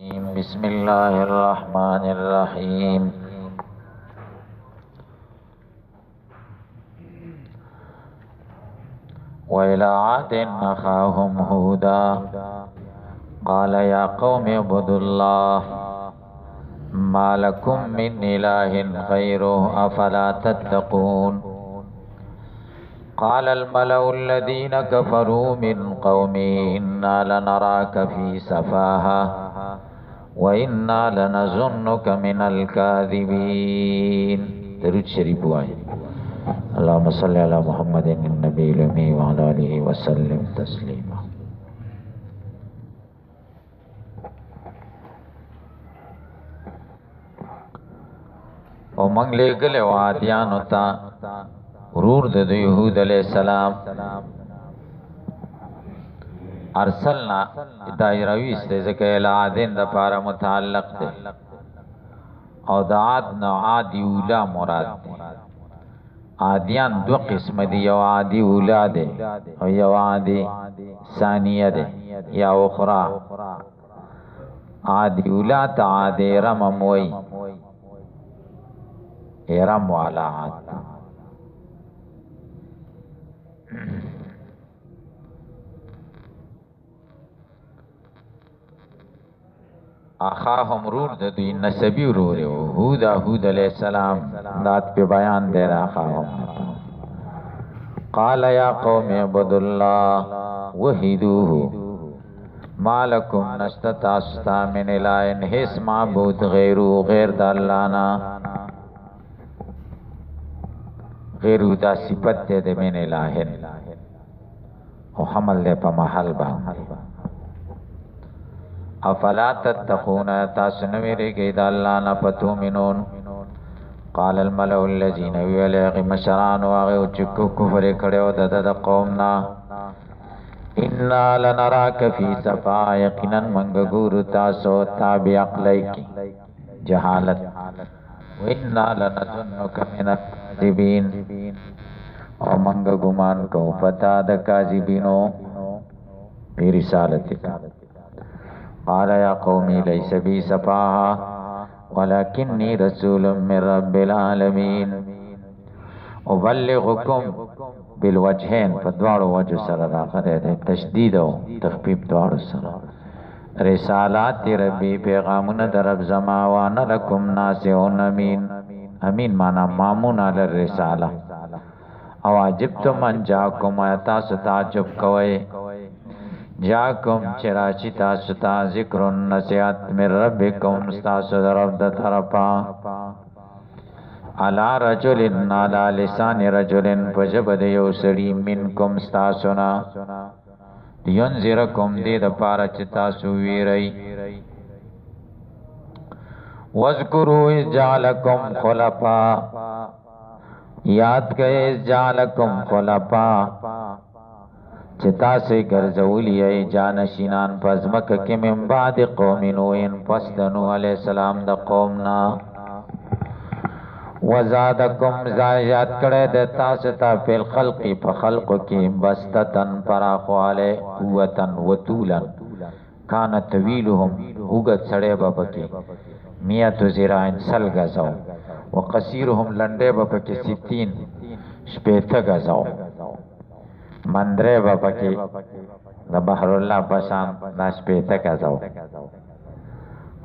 بسم الله الرحمن الرحيم وإلى عاد أخاهم هودا قال يا قوم اعبدوا الله ما لكم من إله غيره أفلا تتقون قال الملأ الذين كفروا من قومه إنا لنراك في سفاهة وإنا لنظنك من الكاذبين. درود شریف وایي. اللهم صل على محمد النبي الأمي وعلى آله وسلم تسليما. او منگ لے گلے وادیانو تا ورور د یهود علیہ السلام ارسلنا دایروی استه زکه العادین د پاره متعلق ده او د عاد نه عادی اولا مراد ده. عادیان دو قسم دي، یو عادی اولا ده او یو عادی ثانیه ده یا اخرى. عادی اولا تا عادی رمم وی ارم والا عاد. اخاهم رور د دوی نسبی رور هود علیہ السلام دات پہ بیان دے رہا. اخاهم قال یا قوم اعبدوا الله وحدوه ما لكم نستطاع من اله هیڅ معبود غیرو غیر د الله نه. غیرو دا صفت دے من اله او حمل دے په محل باندې. افلا تتقون تاسنویری گید اللہ نا فتومنون. قال الملأ الذین ویلیغ مشران واغیو چکو کفر کڑیو دا قومنا انا لنراک فی صفا یقینا منگگور تاسو تابع اقلی کی جہالت وانا لنظنک من الكاذبین او منگگمان کو پتا دا کاذبینو بی رسالتک. قال يا قومي ليس بي سفاهة ولكني رسول من رب العالمين أبلغكم بالوجهين. فدوار وجه سر راغره تشدید و تخفیف دوار سر. رسالات ربی پیغامون در رب زماوان لکم ناسعون امین. امین مانا مامون علی الرسالة. او عجبتم من جاکم ایتاس تعجب کوئے جاکم چراشی تاسو تا ذکر نصیحت من ربکم ستاسو در رب در طرفا علا رجل علا لسان رجل پجبد یو سڑی منکم ستاسونا ینذرکم دید پارا چی تاسو ویرئی. وذکروا اذ جعلکم خلفا یاد گئے اذ جعلکم خلفا چتا سے گرزولی ای جانشینان پزمک کی من بعد قوم نوین پس نوح علیہ السلام دا قومنا. وزادکم زائجات کڑے دیتا ستا فی الخلقی فخلق کی بستتن پراخو علی قوتن وطولن کان طویلهم اگت سڑے بابکی میت زرائن سل گزاو وقصیرهم لنڈے بابکی 60 شپیت گزاو مندرے بابا کی دا بحر اللہ پشان ناش پیتا کازاو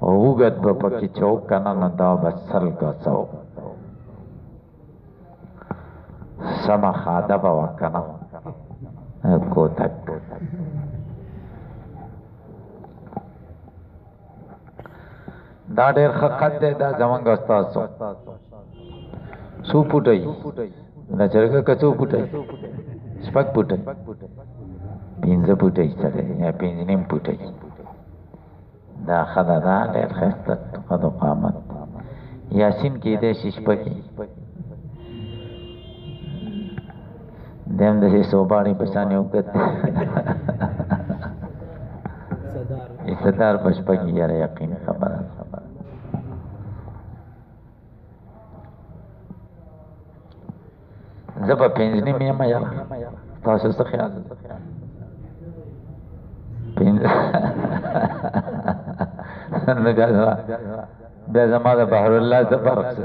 اوگت بابا کی چوک کنن دا بسل گزاو سما خادا بابا کنن کوتک. دا دیر خقت دے دا زمانگ استاسو سو پوٹای دا چرگا کسو پوٹای شپک پوٹای پینزه پوٹای سره یا پینزنیم پوٹای دا خدا دا لیر خیستت خدا قامت یاسین کی ده شپکی دیم ده سوبانی پسانی اوکت استدار پشپکی یار یقین خبر زبا پینزنی میم یارا تاسو څه خیال بیا زما د بحر الله څخه فرق څه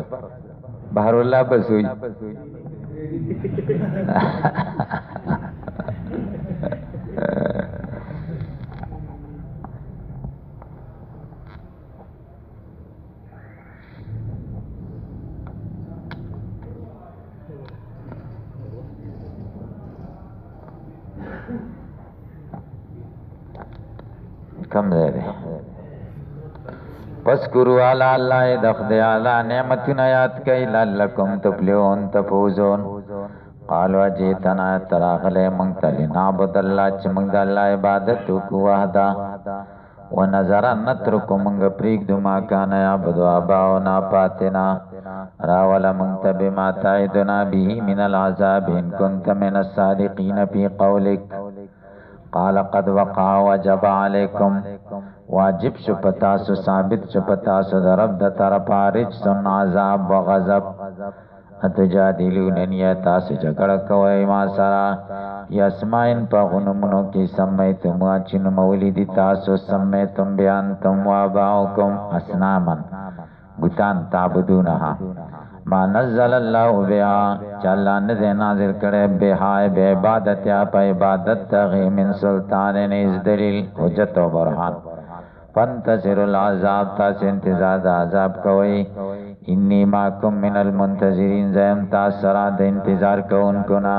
بحر الله بس وي کم ځای دی فذکروا علی الله دخد علی نعمتنا یاد کئ لعلکم تفلحون تفوزون قالوا جئتنا تراغله منتل نعبد الله چې موږ د الله عبادت وکړو وحده ونظر نترک موږ پریږدو ما کان یعبد آباؤنا پاتنا راول موږ ته بما تعدنا به من العذاب ان كنت من الصادقین فی قولک قال قد وقع وجب علیکم واجب شو پتاسو ثابت شو پتاسو درب د طرف رجسن عذاب و غضب اتجادلوننی تاسو جګړه کوي ما سره یسماین په غنمونو کې سمیتم چې نو مولدی تاسو سمیتم بیان تم واباؤکم اسنامن بوتان تعبدونها ما نزل الله بها چلا نه نازل کړي بها به عبادت یا په عبادت تغي من سلطان نز دلیل حجت او برهان فانتظر العذاب تاسو انتظار د عذاب کوي انی ماکم من المنتظرین زم تاسو را د انتظار کوونکو نا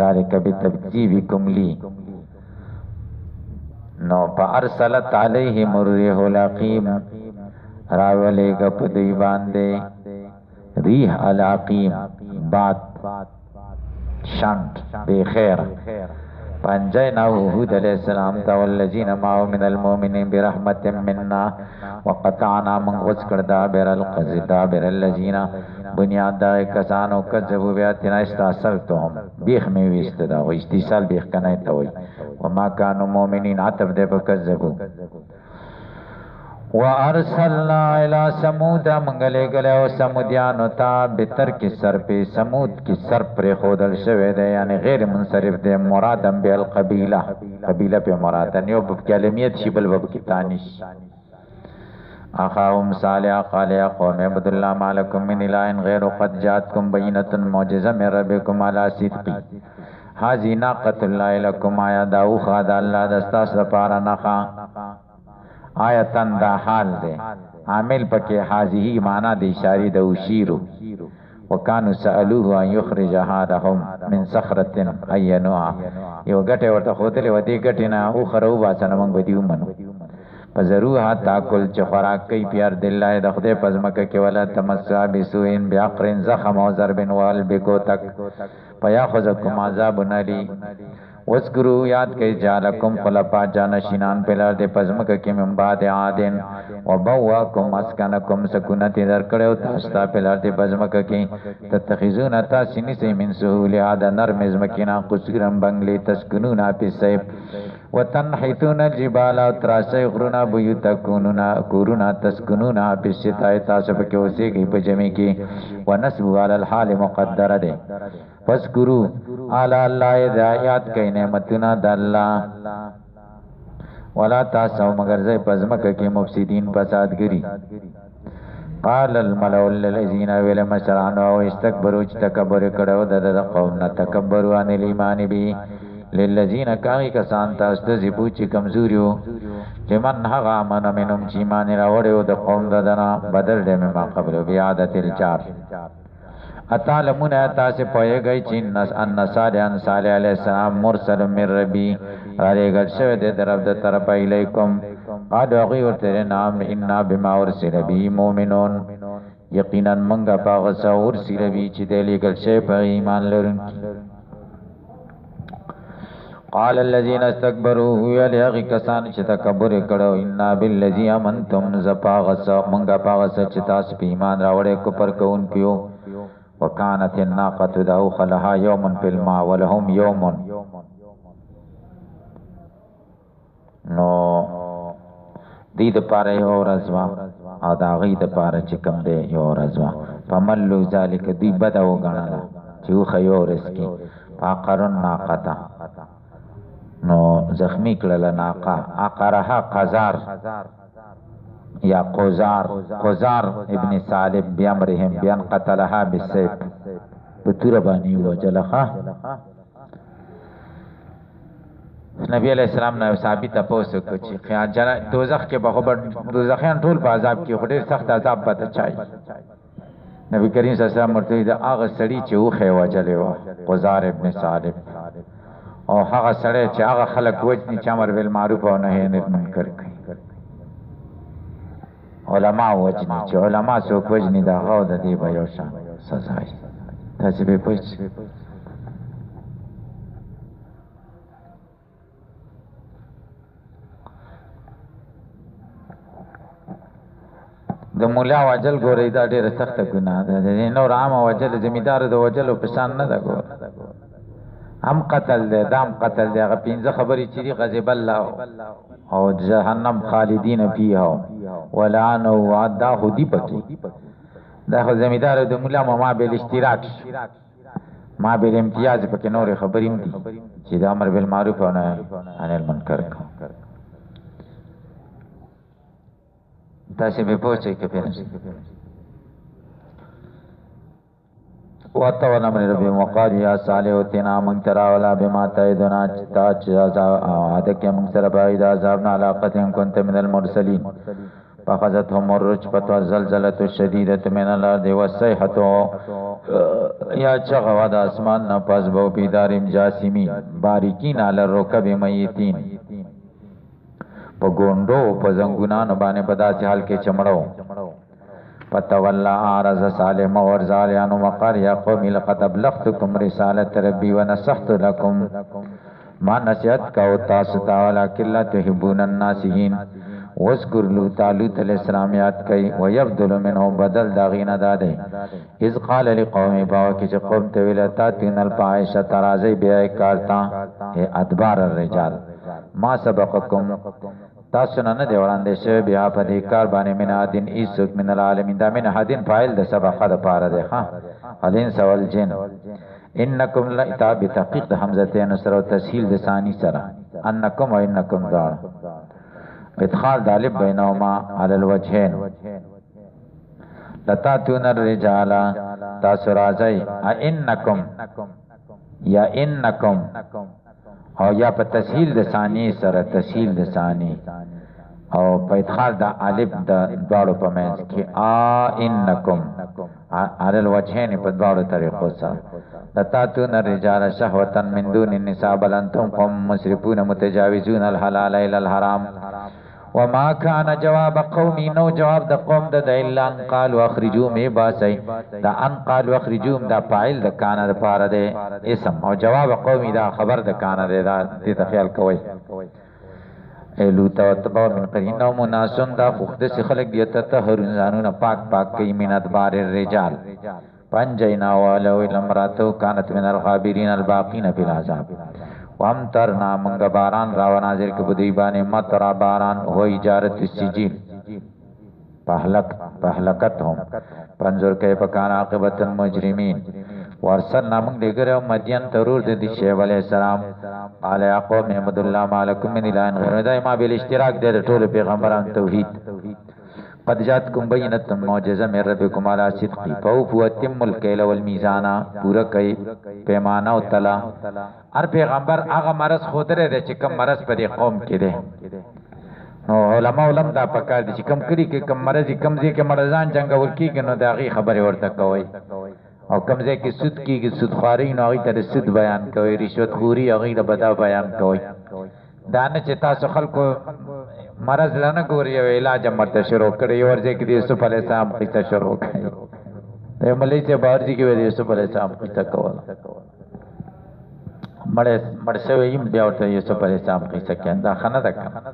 ذالک بتبجیبکم لی نو فارسلت علیهم الريح العقیم راولې غپ دی باندې ریح العقیم باد شانت بے خیر فانجیناه هود علیہ السلام والذین معه من المؤمنین برحمت منا وقطعنا من غس کردا بر القذدا بر الذین بنیاد دا کسانو کذبوا بیاتنا استاصلتهم بیخ می وست دا و استیصال بیخ کنه توي وما كانوا مؤمنین عتب دې بکذبوا وارسلنا الى ثمود منگلے گلے او سمودیانو تا بتر کی سر پہ سمود کی سر پر خودل شوه ده یعنی غیر منصرف ده مرادم بی القبیلہ قبیلہ پہ مرادن یو بب کلمیت شی بل بب کی تانیش اخاهم صالح قال یا قوم عبد الله مالکم من الہ غیر قد جاتکم بینۃ معجزہ من ربکم علی صدقی هذه ناقۃ الله لكم آیا داو خدا الله دستا سپارا نخا آیتن دا حال دے عامل پکې حاضی معنا د اشاره د وشیرو وکانو سالوه ان یخرجها لهم من صخره اينوا یو غټه ورته خوتلې ودی غټینا او خرو باسن موږ بدیو منو فزروها تاکل چې خوراک کوي پیار دلای د خدای پزمکه کې ولا تمسا بسوین بیاقرن زخم او ضرب وال بکو تک فیاخذکم عذاب نلی وذکرو یاد کئی جالکم خلفا جانشینان پلار دے پزمک کی من بعد عادن وبواکم اسکنکم سکونت در کڑیو تاستا پلار دے پزمک کی تتخذون تاسینی سی من سہولی آدھا نرم ازمکینا قصگرم بنگلی تسکنونا پی سیب وتنحتون الجبال تراسی غرونا بیوتا کورونا تسکنونا پی ستای تاسو پکی اسی گئی پجمی کی ونسبو علی الحال مقدر دے فذکرو علی اللہ دعایات کئی نعمتنا دا اللہ ولا تاسو مگر زی پزمک کی مفسدین فساد گری قال الملأ الذين ویل مشران او استكبروا تکبر کړو د قوم نه تکبروا عن الايمان به للذین کاغی کسان تاسو د زیبو چې کمزوریو لمن هغه من منهم چې مان راوړو د قوم ددنا بدل دې ما قبل بیادت الجار اتعلمون تاسو پوهیږئ چې ان صالح علیہ السلام مرسل من ربی راګل شوی د طرف د طرف الیکم قد غی ورته نام ان بما ارسل به مؤمنون یقینا منګه پاغ څور سره وی چې د لګل شوی په ایمان لرونکي قال الذين استكبروا يلغي کسان چې تکبر کړو ان بالذي امنتم زپاغس منګه پاغس چې تاسو په ایمان راوړې کو پر کون کیو وكانت الناقه دعو خلها يوم في الماء ولهم يوم نو دې د پاره یو ورځوا او دا غي د پاره چې کم دی یو ورځوا فملوا ذلك دی بدو غنلا چې خو رسکی فقرن ناقتا نو زخمی کړل ناقه اقرها قزار یا قزار ابن سالب بیامرهم بیان قتلها بالسیف بطور بانی وجلخا نبی علیہ السلام نے صحابی تپوسو کو چې خیال دوزخ کې به خبر دوزخیان ټول په عذاب کې خوري سخت عذاب به چای نبی کریم صلی الله علیه وسلم ورته دا هغه سړی چې وخه وجلې و قزار ابن سالب او هغه سړی چې هغه خلق وجني چې امر بالمعروف او نهی عن المنکر کوي علماء وجني چې علماء څوک وجني دا غو د دې به یو شان سزا وي تاسو به پوښتنه د مولا وجل ګورې دا ډېره سخته ګناه ده د نور عام وجل زمیدار د وجل په شان نه ده ګور هم قتل ده دام قتل ده هغه پنځه خبرې چې دی غضب الله او جهنم خالدین فیها ولعنه وعدا خودی پکې دا خو زمیدار د مولا ما به اشتراک ما به امتیاز پکې نور خبرې دي چې د امر بالمعروف او نهی عن المنکر تاسو به پوښتنه کوئ واتو نمر ربی وقال یا صالح وتنا من ترى ولا بما تعدنا تاج عادك من سر بعيد عذابنا علاقه كنت من المرسلين فاخذتهم الرجفه والزلزله الشديده من الارض والصيحه یا چغوا د اسمان نه پس بو بیدارم جاسمین باریکین علی الركب میتین په ګوندو په زنګونانو باندې په داسې حال کې چمړو فتولى عارض صالح مور زالیانو وقال یا قوم لقد ابلغتكم رسالة ربي ونصحت لكم ما نصیحت کو تاسو ته ولکن لا تحبون الناسین واذكر لوط علیہ السلام یاد کئ ويبدل منهم بدل داغینا داده اذ قال لقوم باو کې قوم ته ویل تاتین الفاحشه ترازی بیا کارتا ادبار الرجال ما سبقکم تاسو نه دی وړاندې شوی بیا په دې کار باندې من ادین ایسوک من العالمین دا من حدین فاعل د سبقه د پاره ده ها الین سوال جن انکم لا بتحقیق د حمزتین سره او تسهیل د ثانی سره انکم و انکم دار ادخال دالب بینهما علی الوجهین لتاتون الرجال تاسو راځي انکم یا انکم او یا په تسهیل د ثانی سره تسهیل د ثانی او په ادخال د الف د دواړو په منځ کې انکم علی الوجهین په دواړو طریقو سره لتاتون الرجال شهوة من دون النساء بل انتم قوم مسرفون متجاوزون الحلال الى الحرام وما كان جواب قومي نو جواب د قوم د الا ان قالوا اخرجوا می باسی دا ان قالوا اخرجوا دا فاعل د کان د پاره ده اسم او جواب قومي دا خبر د کان ده دا دې خیال کوی ایلو توتبا من قرین او مناسن دا خود سے خلق دیتا تهر انسانون پاک کی من ادبار الرجال پنجینا والو الامراتو کانت من الغابرین الباقین فی العذاب وامترنا منگا باران راو نازل کے بدیبان مطرا باران ہو اجارت السجیل پہلکت ہم پنظر کے پکان عاقبت المجرمین وارسلنا منگ لگر مدین ترور دی شیب علیہ السلام قال یا قوم احمد اللہ مالکم من الہین غیر دائما بالاشتراک دے طول پیغمبران توحید قد جاتکم بینت معجزہ من ربکم علی صدقی فوفو اتم الکیل والمیزانا پورا کئی پیمانا و تلا ہر پیغمبر آغا مرض خود رہے دے چکم مرض پر قوم کی دے علماء علم دا پکار دی چکم کری کہ کم مرضی کمزی کے مرضان جنگا ورکی گنو داغی خبری ورطا کوئی او کمزی کی سود کی کہ سود خواری نو آغی تر سود بیان کوئی رشوت خوری آغی دا بدا بیان کوئی دانا چتا سو خلقو مرض لنا گوری او علاج مرتا شروع کری ورزے کی یوسف علیہ السلام قصہ شروع کری تو ملی سے باورجی کی وجہ یوسف علیہ السلام قصہ کولا مڑ سویم بیاورتا یوسف علیہ السلام قصہ کیا دا خانه دا کنا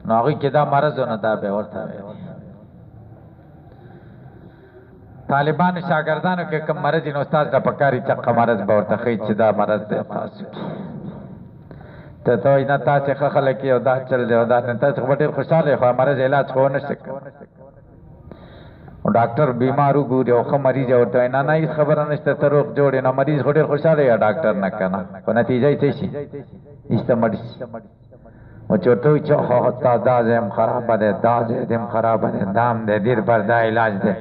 نو آغی که دا مرض ہونا دا بیاورتا طالبان شاگردانو که کم مرض این استاز دا پکاری چقا مرض باورتا خیچ دا مرض دا خاصو کی ته ته نه تاسو خلک یو دا چل دی دا نه تاسو ډېر خوشاله خو مرز علاج خو نه شک او ډاکټر بیمارو ګوري او خو مریض ورته نه نه خبره نشته ته روغ جوړ نه مریض ډېر خوشاله یا ډاکټر نه کنه په نتیجه یې شي ایسته مریض و چورتوی چو خواستا دازم خراب ده دازم خراب ده دام ده دیر پر دا علاج ده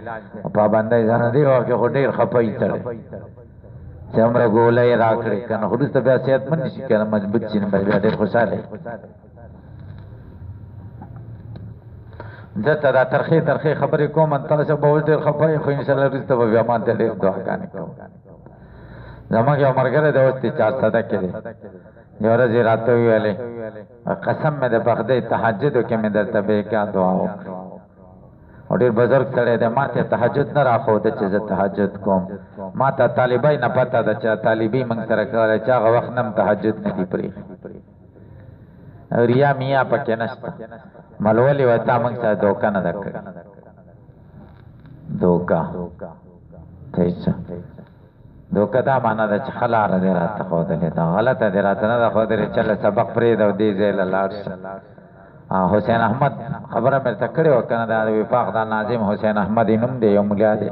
پابندای زنه دی واقع خو ډیر خپای تړي څومره ګولې راکړي کنه خو دسته بیا صحت مند شي کنه مضبوط شي بیا ډیر خوشاله زته دا ترخی خبرې کوم ان تاسو به ډیر خپای خو ان شاء الله رسته به بیا ماته ډیر دعاګانې کوم زما یو مرګره د وستي 400 کړي یو ورځ راته ویلې قسم مې د بغداد تهجد کې مې درته به کا دعا وکړه او ډېر بزرګ سره د ماته تهجد نه راخو د چې زه تهجد کوم ماته طالبای نه پته ده چې طالبي موږ سره کوله چې هغه وخت نم تهجد نه دی پرې ریا میا پکې نشته ملولي وتا موږ سره دوکا نه دک دوکا تیسا دوکا دا معنا ده چې خلاره دې راته خو دلې دا غلطه دې راته نه خو دې چل سبق پرې دا دې زې لاړ حسین احمد خبره مې تکړه وکنه دا وفاق دا ناظم حسین احمد نوم دی یو مولا دی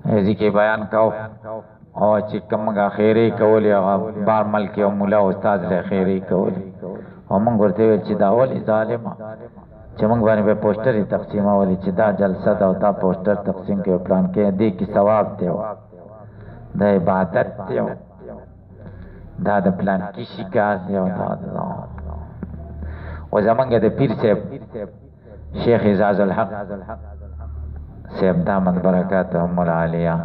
هیڅ کې بیان کاو او چې کومه خیری کولې هغه بار ملک یو مولا استاد له خیری کولې او موږ ورته چې دا ولې ظالما چې موږ باندې په پوسټر تقسیمولې چې دا جلسه دا او دا پوسټر تقسیم کې پلان کې دې کې ثواب دی د عبادت دی دا د پلان کې شکار دی او دا و زمانګه د پیر صاحب شیخ اعزاز الحق صاحب دامت برکاتهم العالیه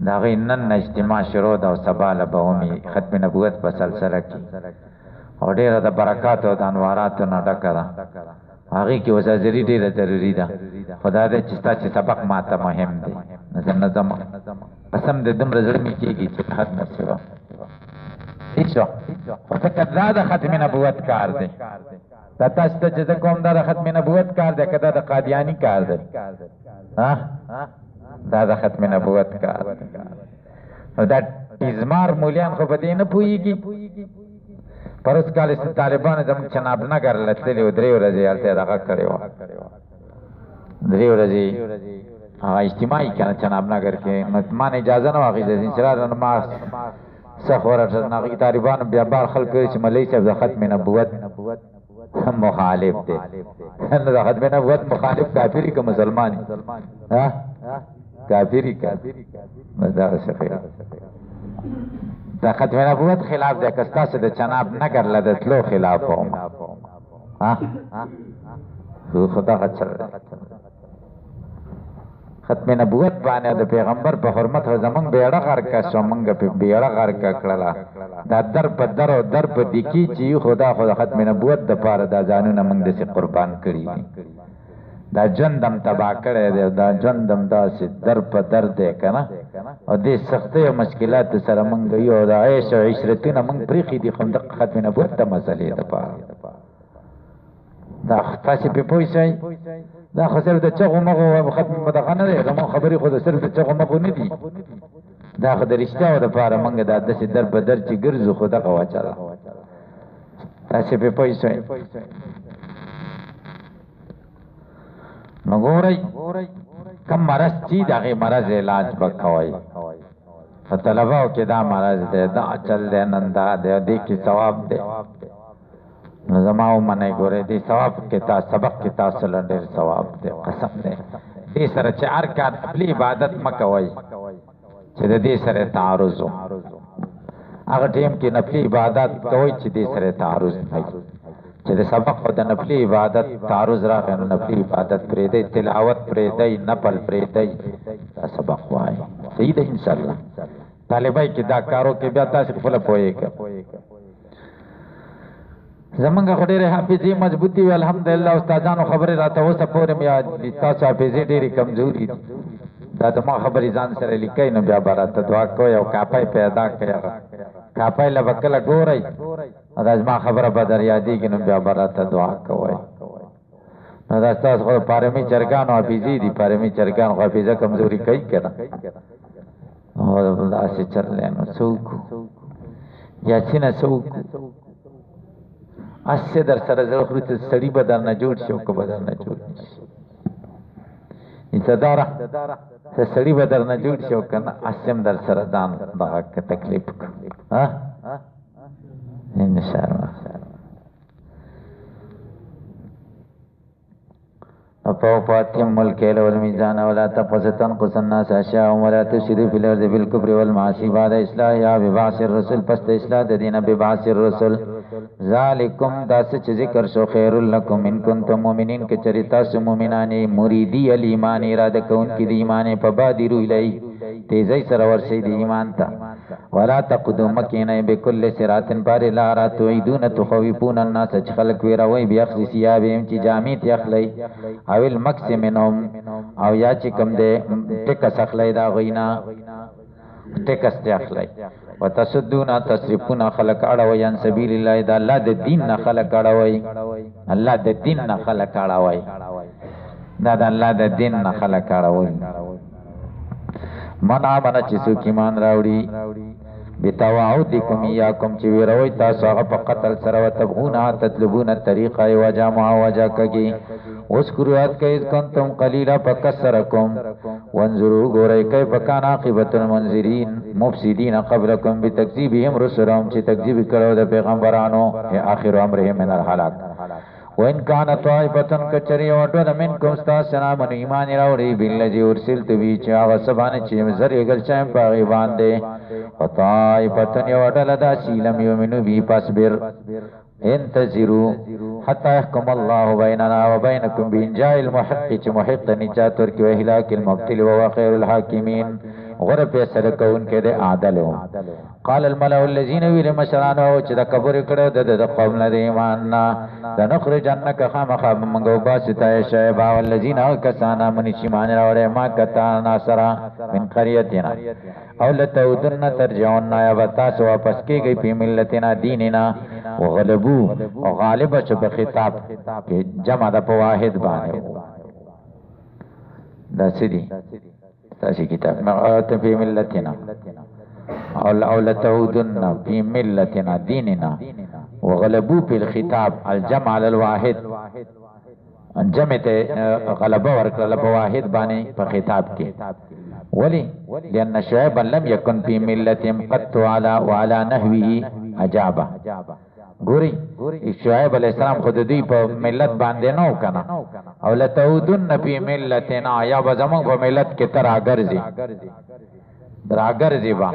دا غي نن اجتماع شروع دا او سبا له بومي ختم نبوت په سلسله کې او ډیره د برکات او د انوارات نه ډکه ده هغه کې وزازري ډیره ضروری ده خدای دې چې تاسو سبق ماته مهم دي نظم قسم دې دم رزړ می کېږي چې حد نه سوا هیڅ فکر دا د ختم نبوت کار دی دا تاسو ته چې کوم دا د ختم نبوت کار دی کدا د قادیانی کار دی ها دا د ختم نبوت کار دی نو دا ازمار مولیان خو په دې نه پويږي پرس کال طالبان زموږ چناب نګر لته او درې ورځې هلته دغه کړو درې ورځې اجتماعي کنه چناب نګر کې متمان اجازه نه واخیسته چې را ما سخوره نه طالبان بیا بار خلک چې ملي صاحب د ختم نبوت مخالف دی نو د ختم نبوت مخالف کافری که مسلمانی ها کافری مزدار شفیع دا ختم نبوت خلاف دی کستا سے د چناب نگر لدتلو خلاف هم خدا خچر ختم نبوت باندې د پیغمبر په حرمت زمنګ بیړه غر کا شومنګ په بیړه غر کا کړلا دا در په در او در په دکی چې خدا ختم نبوت د پاره د ځانونه موږ د قربان کړی دا جندم تبا کړی دی دا جندم داسې در په در دی کنه او دې سختي او مشکلات سره موږ یو د عيش او عشرتونه موږ پریخي دي خو د ختم نبوت د مسلې د پاره دا تاسو په پوښتنه دا خو صرف د چغو مغو ختم مدغه نه دی زمو خبرې خو د صرف د چغو مغو نه دي دا خو د رښتیا او د پاره موږ د داسې در په در چې ګرځو خو دغه واچاله تاسو په پوښتنه نو ګورئ کم مرض چې دغه مرض علاج وکوي په طلباو کې دا مرض دی دا چل دی نن دا دی دې کې ثواب دی نو زماو منه ګوره دې ثواب کې تا سبق کې تاسو لنډر ثواب دی قسم دی دې سره چې هر کار خپل عبادت مکوي چې دې سره تعارض هغه ټیم کې نفلي عبادت کوي چې دې سره تعارض نه چې د سبق او د نفلي عبادت تعارض راغی نو نفلي عبادت پرې دی تلاوت پرې دی نفل پرې دی دا سبق وایي صحیح ده ان شاء الله طالبای کې دا کارو کې بیا تاسو خپل پوهیږئ زمونږ خډيره حافظي مضبوطي وي الحمدلله استادانو خبره راته وسه پورې مې تاسو حافظي ډېری کمزوري دي دا د ما خبرې ځان سره لیکای نو بیا براته دعا کوي او کاپای پیدا کړی کاپای له وکړه ګورئ دا ما خبره بدر یادېږي نو بیا براته دعا کوي نو دا تاسو خو پارمي چرګان او حافظي دي پارمي چرګان خو حافظه کمزوري کوي کنه او دا چې چرلې نو څوک یا څنګه څوک اسه در سره زړه خو ته سړی بدل نه جوړ شو کو بدل نه جوړ شي انتظار ته سړی بدل نه جوړ شو کنه اسم در سره دان دغه تکلیف ها ان شاء الله فأتم الكيل والميزان ولا تبخسوا تنقص الناس أشياءهم ولا تفسدوا في الأرض بالكفر والمعاصي بعد إصلاحها ببعث الرسل پس إصلاح الدين ببعث الرسل ذالکم دا سچ ذکر شو خیر لکم ان کنتم مؤمنین که چریتا سو مؤمنانی مریدی الایمان اراده کون کی دی ایمان فبادروا الی تیزی سره ورشي دی ایمان تا ولا تقدم مکینه بكل صراط پر لا را تعيدون تخوفون الناس چ خلق ویروي بیاخذ ثيابهم چ جامید یخلی او المکس منهم او یا چ کم دے ټکس اخلی دا غینا ټکس ته اخلی وتصدون تصرفون خلق اړوي ان سبیل الله دا الله د دین نه خلق اړوي الله د دین نه خلق اړوي دا د الله د دین نه خلق اړوي من امنه چې څوک ایمان راوړي بتواعدکم یاکم چې ویروي تاسو هغه په قتل سره وتبغون تطلبون الطريقه وجامع وجاکږي وذكرات کیس کنتم قلیلا فکسرکم وانظروا غورای کیف کان عاقبت المنذرین مفسدین قبلکم بتکذیبهم رسلهم چې تکذیب کړو د پیغمبرانو اخر امرهم من الهلاك وان كان طائفه کچری وټو منکم استاسنا من ایمان راوړي بالذي ارسلت بي چې هغه سبانه چې زری ګل چم پاغي باندې طائفه یوټل دا سیلم یومنو بي فاصبر انتظروا حتى يحكم الله بيننا وبينكم بإنجاء المحق چې محق نجات ورکی و اهلاك المبتل وهو خير الحاكمين غره فیصله کون کې د عادل قال الملأ الذين ویل مشران او چې د کبر کړه د قوم نه ایمان نه لنخرجنك خامخ منغو باسطه شیبا والذین کسانا من شمان راوړې ما کتا ناصرا من قريتنا او لتودن ترجعون یا وتاس واپس کیږي په ملتنا دیننا وغلبو او غالب شو په خطاب کې جمع د واحد باندې دا سدي تاسو کتاب مغات فی ملتنا او لتعودن فی ملتنا دیننا وغلبو فی الخطاب الجمع على الواحد جمع ته غلبه ورکړه په واحد باندې په خطاب کې ولی لأن شعيب لم يكن في ملتهم قط وعلى نحوه اجابه ګوري شعیب علیہ السلام خود دوی په ملت باندې نو کنه او لتعودن فی ملتنا یا بزمون په ملت کې تر اگرځي راګرځي با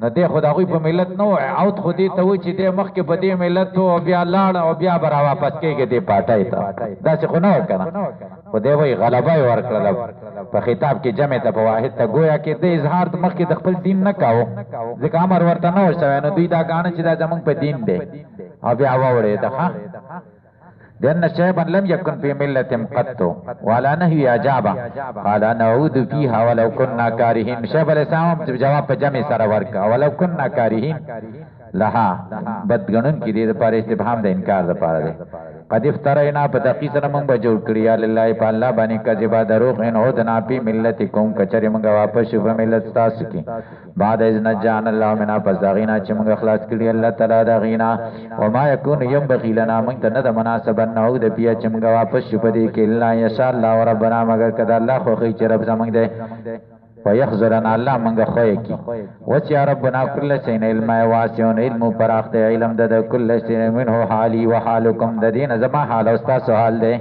نو دې خدای په ملت نو او خودي ته و چې دې مخ کې په دې ملت او بیا لاړ او بیا برا واپس کېږي دې پټای ته دا څه خو نه کنه خدای وی غلبه ورکړل په خطاب کې جمع ته په واحد ته گویا کې دې اظهار مخ کې د خپل دین نه کاوه ځکه امر ورته نه ورسوي نو دوی دا غاڼه چې دا زمونږ په دین دی او بیا وړې ده لأن شيبا لم يكن في ملة قط ولا نهي اجابه قال نعود فيها ولو كنا كارهين شيب علیہ السلام جواب په جمع سره ورکا ولو كنا كارهين لها بدګنن کې دې لپاره استفهام د انکار لپاره ده قد افترینا په تقی سره موږ به جوړ کړی یا لله په الله باندې کذبا دروغ ان هو د ناپی ملتکم کچری موږ واپس شو په ملت تاسو کې بعد اذن جان الله منا پزاغینا چې موږ اخلاص کړی الله تعالی دا غینا وما يكون ينبغي لنا موږ ته نه مناسب نه او د بیا چې موږ واپس شو په دې کې الله ان شاء الله ربنا مگر کدا الله خو خي چې رب زموږ دې ويخزرنا الله منغه خوې کی وچا ربنا كل شيء علم واسعون علم پراخت علم د كل شيء منه حالي وحالكم د دین زما حال او تاسو حال دی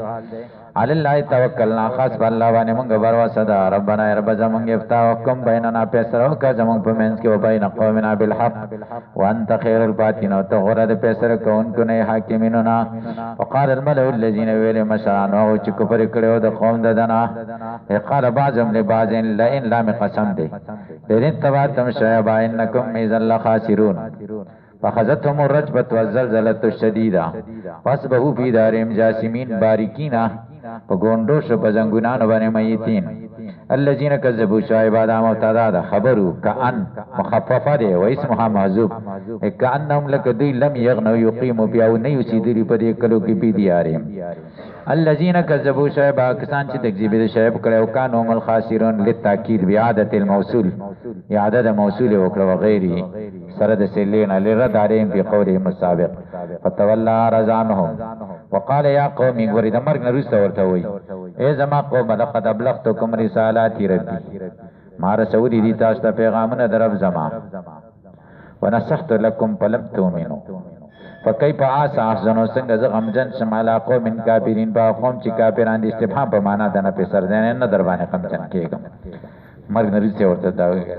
على الله توکلنا خاص بالله باندې موږ باور صدا ربنا رب زمونږ افتاح حکم بیننا پیسرو کا زمونږ په منځ کې وبین قومنا بالحق وانت خير الفاتحين او ته غره د پیسر کوونکو نه حاکمینونا وقال الملأ الذين ویل مشران او چې کفر کړو د قوم ددنا قال بعضهم لبعض لئن لام قسم دي لئن تبعتم شعيب انكم اذا خاسرون فخذتهم الرجبة والزلزلة الشديدة فاصبحوا في دارهم جاثمين باریکینا په ګوندو شو په زنګونانو باندې میتین الذين كذبوا شعيب ادم مبتدا خبروا كأن مخففه ده و اسمها محذوف كأنهم لكدي لم يغنوا يقيموا بیا نه یسیدری په دې کلو کې بي ديارهم الذين كذبوا شعيب کسان چې تکذیب د شعیب کړو کانو مل خاسرون للتاکید بعادت الموصول اعاده موصول وکړه وغيره سره د سلین لرد عليهم في قوله مسابق فتولى رضانهم وقال يا قوم غوري د مرګ نرسته ورته وي اے زما قوم لقد ابلغتكم رسالات ربي ما رسولي دي تاسو ته پیغامونه درب زما ونصحت لكم فلم تؤمنوا فکیف عسى احزنوا څنګه زه غمجن شم علی قوم کافرین با قوم چې کافران دي استفهام په معنا د نه په سر دین نه در باندې غمجن کېږم مرګ نری څه ورته دا ویل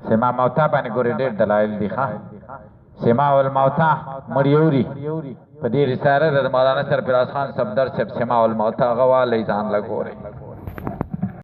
سما موتا باندې ګورې ډېر دلایل دي ښا سما الموتا مریوري په دې رساله د مولانا سرفراز خان صفدر صاحب سما الموتا غواله ځان لا ګوري